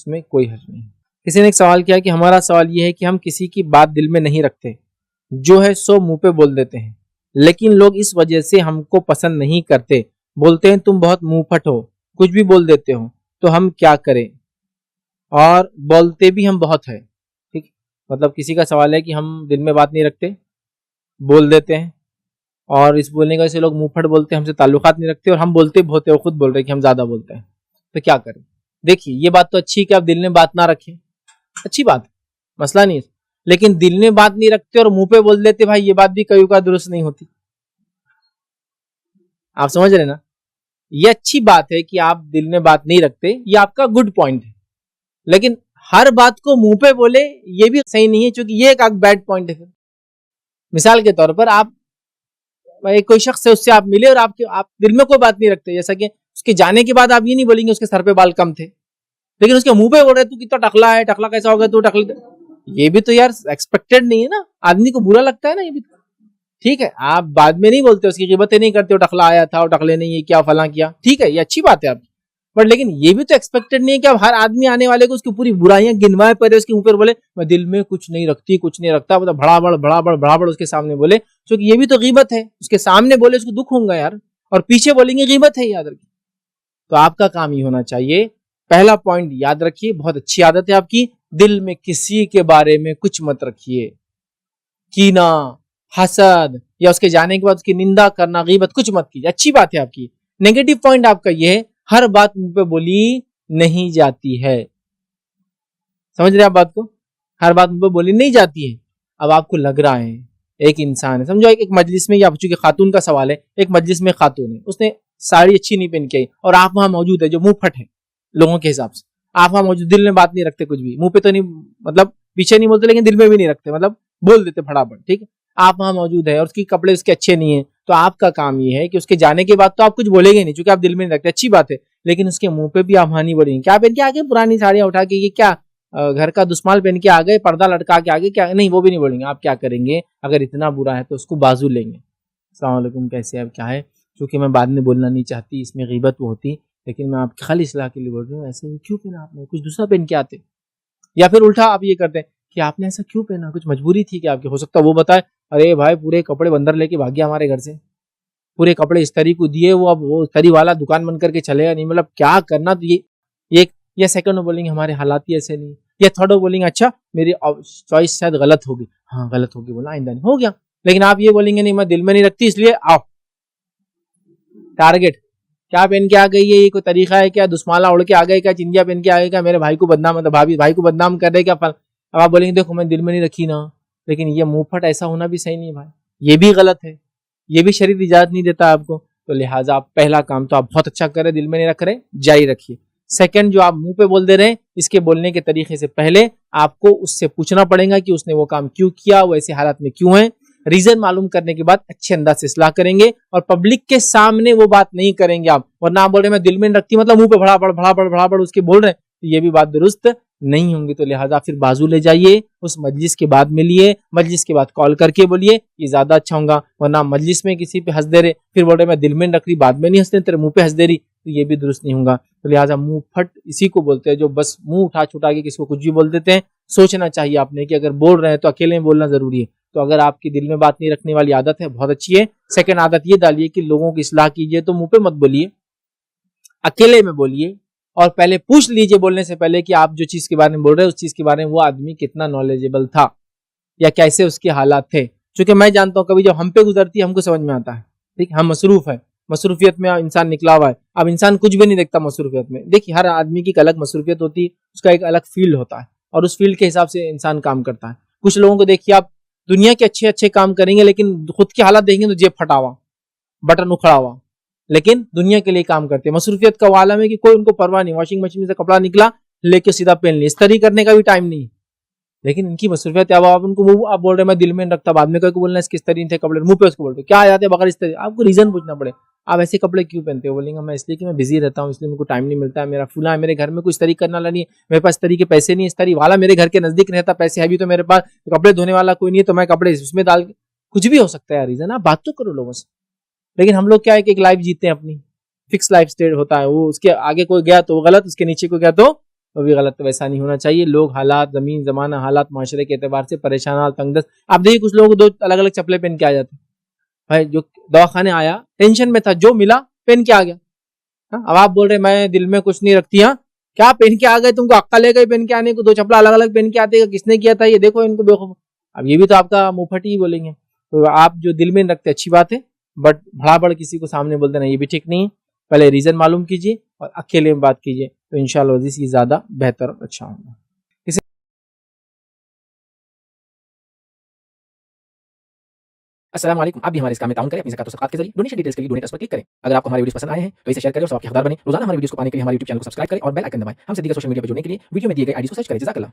उसमें कोई हर्ज नहीं। किसी ने एक सवाल किया कि हमारा सवाल यह है कि हम किसी की बात दिल में नहीं रखते, जो है सो मुंह पे बोल देते हैं, लेकिन लोग इस वजह से हमको पसंद नहीं करते, बोलते हैं तुम बहुत मुंहफट हो, कुछ भी बोल देते हो, तो हम क्या करें? और बोलते भी हम बहुत है। ठीक, मतलब किसी का सवाल है कि हम दिल में बात नहीं रखते, बोल देते हैं, और इस बोलने का से लोग मुंहफट बोलते हैं, हमसे ताल्लुकात नहीं रखते, और हम बोलते बहुत है, वो खुद बोल रहे हैं कि हम ज्यादा बोलते हैं, तो क्या करें? देखिए, ये बात तो अच्छी है कि आप दिल में बात ना रखें, अच्छी बात है, मसला नहीं है, लेकिन दिल में बात नहीं रखते और मुंह पे बोल देते, भाई ये बात भी कई का दुरुस्त नहीं होती। आप समझ रहे ना? ये अच्छी बात है कि आप दिल में बात नहीं रखते, ये आपका गुड पॉइंट है, लेकिन हर बात को मुंह पे बोले ये भी सही नहीं है, क्योंकि ये एक बैड पॉइंट है। मिसाल के तौर पर आप कोई शख्स है, उससे आप मिले और आप दिल में कोई बात नहीं रखते, जैसा कि उसके जाने के बाद आप ये नहीं बोलेंगे उसके सर पे बाल कम थे, लेकिन उसके मुंह पे बोल रहे तू कितना टकला है, टकला कैसा हो गया तू टकला, ये भी तो यार एक्सपेक्टेड नहीं है ना, आदमी को बुरा लगता है ना ये भी। ठीक है, आप बाद में नहीं बोलते, उसकी गिबतें नहीं करते, टकला आया था और टकले ने ये क्या फला किया, ठीक है, ये अच्छी बात है आपकी, बट लेकिन ये भी तो एक्सपेक्टेड नहीं है कि आप हर आदमी आने वाले को उसकी पूरी बुराइयां गिनवाए पड़े, उसके ऊपर बोले मैं दिल में कुछ नहीं रखती, कुछ नहीं रखता, मतलब बड़ा उसके सामने बोले, क्योंकि ये भी तो गिबत है, उसके सामने बोले उसको दुख होगा यार, और पीछे बोलेंगे गिबत है, याद रखिए। तो आपका काम ही होना चाहिए, पहला पॉइंट याद रखिए, बहुत अच्छी आदत है आपकी, दिल में किसी के बारे में कुछ मत रखिए, कीना, हसद, या उसके जाने के बाद उसकी निंदा करना, गीबत कुछ मत कीजिए, अच्छी बात है आपकी। नेगेटिव पॉइंट आपका यह है, हर बात मुंह पे बोली नहीं जाती है, समझ रहे आप बात को? हर बात मुंह पे बोली नहीं जाती है। अब आपको लग रहा है एक इंसान है, समझो एक मजलिस में, या चूंकि खातून का सवाल है, एक मजलिस में खातून है, उसने साड़ी अच्छी नहीं पहन के आई, और आप वहां मौजूद है जो मुंह फट है लोगों के हिसाब से, आप वहां मौजूद, दिल में बात नहीं रखते, कुछ भी मुंह पे तो नहीं, मतलब पीछे नहीं बोलते, लेकिन दिल में भी नहीं रखते, मतलब बोल देते फटाफट, ठीक है, आप वहां मौजूद है और उसके कपड़े उसके अच्छे नहीं है, तो आपका काम ये है कि उसके जाने के बाद तो आप कुछ बोलेंगे नहीं, क्योंकि आप दिल में नहीं रखते, अच्छी बात है, लेकिन उसके मुंह पे भी आप वहां नहीं बोलेंगे, क्या पहन के आगे, पुरानी साड़ियां उठा के, ये क्या घर का दुश्मन पहन के आ गए, पर्दा लटका के आगे, क्या नहीं, वो भी नहीं बोलेंगे। आप क्या करेंगे, अगर इतना बुरा है तो उसको बाजू लेंगे, अस्सलाम वालेकुम, कैसे आप, क्या है, क्योंकि मैं बाद में बोलना नहीं चाहती, इसमें गीबत वो होती, लेकिन मैं आपकी खाली सलाह के लिए बोल रही हूँ, ऐसे क्यों पहना आपने, कुछ दूसरा पहन के आते। या फिर उल्टा आप ये करते हैं कि आपने ऐसा क्यों पहना, कुछ मजबूरी थी कि आपकी, हो सकता है वो बताए, अरे भाई पूरे कपड़े बंदर लेके भाग गया हमारे घर से, पूरे कपड़े इस्त्री को दिए, वो अब वो इस्त्री वाला दुकान बंद करके चलेगा नहीं, मतलब क्या करना। तो ये या सेकंड में बोलेंगे हमारे हालात ही ऐसे नहीं, या थर्ड में बोलेंगे अच्छा मेरी चॉइस शायद गलत होगी, हाँ गलत होगी, बोला आइंदा नहीं, हो गया। लेकिन आप ये बोलेंगे नहीं मैं दिल में नहीं रखती इसलिए आओ, टारगेट क्या पहन के आ गई है, ये कोई तरीका है क्या, दुश्माला उड़ के आ गए क्या, चिंजिया पहन के आ गए क्या, मेरे भाई को बदनाम, मतलब भाई को बदनाम कर रहे क्या। अब आप बोलेंगे देखो मैं दिल में नहीं रखी ना, लेकिन ये मुंहफट ऐसा होना भी सही नहीं भाई, ये भी गलत है, ये भी शरीर इजाजत नहीं देता आपको। तो लिहाजा आप पहला काम तो आप बहुत अच्छा कर रहे, दिल में नहीं रख रहे, जारी रखिए। सेकंड, जो आप मुंह पे बोल दे रहे हैं, इसके बोलने के तरीके से पहले आपको उससे पूछना पड़ेगा कि उसने वो काम क्यों किया, वो ऐसे हालात में क्यों है, रीजन मालूम करने के बाद अच्छे अंदाज से इस्लाह करेंगे, और पब्लिक के सामने वो बात नहीं करेंगे आप, वरना आप बोल रहे मैं दिल में नहीं रखती, मतलब मुंह पे भड़ापड़ उसके बोल रहे हैं, तो ये भी बात दुरुस्त नहीं होंगी। तो लिहाजा फिर बाजू ले जाइए, उस मजलिस के बाद मिलिए, मजलिस के बाद कॉल करके बोलिए, ये ज्यादा अच्छा होगा। वरना मजलिस में किसी पे हंस दे रहे, फिर बोल रहे मैं दिल में रख रही, बाद में नहीं हंसते, तेरे मुंह पे हंस दे रही, तो ये भी दुरुस्त नहीं होगा। तो लिहाजा मुंह फट इसी को बोलते हैं, जो बस मुंह उठा छुटा के किसी को कुछ भी बोल देते हैं। सोचना चाहिए आपने कि अगर बोल रहे हैं तो अकेले में बोलना जरूरी है। तो अगर आपकी दिल में बात नहीं रखने वाली आदत है, बहुत अच्छी है। सेकंड आदत ये डालिए कि लोगों की इस्लाह कीजिए तो मुंह पे मत बोलिए, अकेले में बोलिए, और पहले पूछ लीजिए बोलने से पहले कि आप जो चीज के बारे में बोल रहे हैं उस चीज के बारे में वो आदमी कितना नॉलेजेबल था, या कैसे उसके हालात थे। क्योंकि मैं जानता हूं कभी जब हम पे गुजरती है हमको समझ में आता है, ठीक, हम मसरूफ है, मसरूफियत में इंसान निकला हुआ है। अब इंसान कुछ भी नहीं देखता मसरूफियत में, देखिए हर आदमी की एक अलग मसरूफियत होती है, उसका एक अलग फील्ड होता है, और उस फील्ड के हिसाब से इंसान काम करता है। कुछ लोगों को देखिए आप दुनिया के अच्छे अच्छे काम करेंगे, लेकिन खुद के हालात देखेंगे तो जेब फटा हुआ, बटन उखड़ा हुआ, लेकिन दुनिया के लिए काम करते हैं। मसरूफियत का आलम है कि कोई उनको परवाह नहीं, वॉशिंग मशीन से कपड़ा निकला लेके सीधा पहन लिया, इस्त्री करने का भी टाइम नहीं, लेकिन इनकी मसरूफियत। अब आप उनको आप बोल रहे मैं दिल में रखता, बाद में कोई बोलना इसके इस्त्री थे कपड़े, मुंह पे उसको बोलते क्या आ जाते बगैर इस्त्री, आपको रीजन पूछना पड़े, आप ऐसे कपड़े क्यों पहनते हो, बोलेंगे मैं इसलिए कि मैं बिजी रहता हूँ, इसलिए मेरे को टाइम नहीं मिलता है, मेरा फूला है, मेरे घर में कुछ इस्त्री करने वाला नहीं है, मेरे पास इस्त्री के पैसे नहीं है, इस्त्री वाला मेरे घर के नजदीक रहता, पैसे है भी तो मेरे पास, कपड़े धोने वाला कोई नहीं है, तो मैं कपड़े उसमें डाल, कुछ भी हो सकता है रीजन, आप बात तो करो लोगों से। लेकिन हम लोग क्या है कि एक लाइफ जीते हैं अपनी, फिक्स लाइफ स्टेट होता है, वो उसके आगे कोई गया तो वो गलत, उसके नीचे कोई गया तो वो भी गलत है, वैसा नहीं होना चाहिए। लोग हालात, ज़मीन ज़माना, हालात माशरे के एतबार से परेशान, तंगदस्त। आप देखिए कुछ लोग 2 अलग-अलग चप्पलें पहन के आ जाते हैं। भाई जो दवाखाने आया, टेंशन में था, जो मिला पहन के आ गया। हाँ, अब आप बोल रहे मैं दिल में कुछ नहीं रखती। हाँ, क्या पहन के आ गए, तुमको अक्ल है गई पहन के आने को? 2 चप्पल अलग-अलग पहन के आते हैं, किसने किया था ये देखो इनको बेवकूफ। अब ये भी तो आपका मुंहफटी ही बोलेंगे। तो आप जो दिल में रखते अच्छी बात है, बट भड़ाभड़ किसी को सामने बोल देना ये भी ठीक नहीं है। पहले रीजन मालूम कीजिए और अकेले में बात कीजिए, तो इंशाल्लाह इसकी ज्यादा बेहतर और अच्छा होगा। अस्सलाम वालेकुम। आप भी हमारे इस काम में ताउन करें अपनी ज़कात और सदक़ात के ज़रिए। डोनेशन डिटेल्स के लिए डोनेट पर क्लिक करें। अगर आपको हमारे वीडियोस पसंद आए हैं तो इसे शेयर करें और सबके हकदार बनें। रोजाना हमारे वीडियोस को पाने के लिए हमारे यूट्यूब चैनल को सब्सक्राइब करें और बेल आइकन दबाएं। हमसे दीगर सोशल मीडिया पर जुड़ने के लिए वीडियो में दिए गए आईडी को सर्च करें। जज़ाकल्लाह।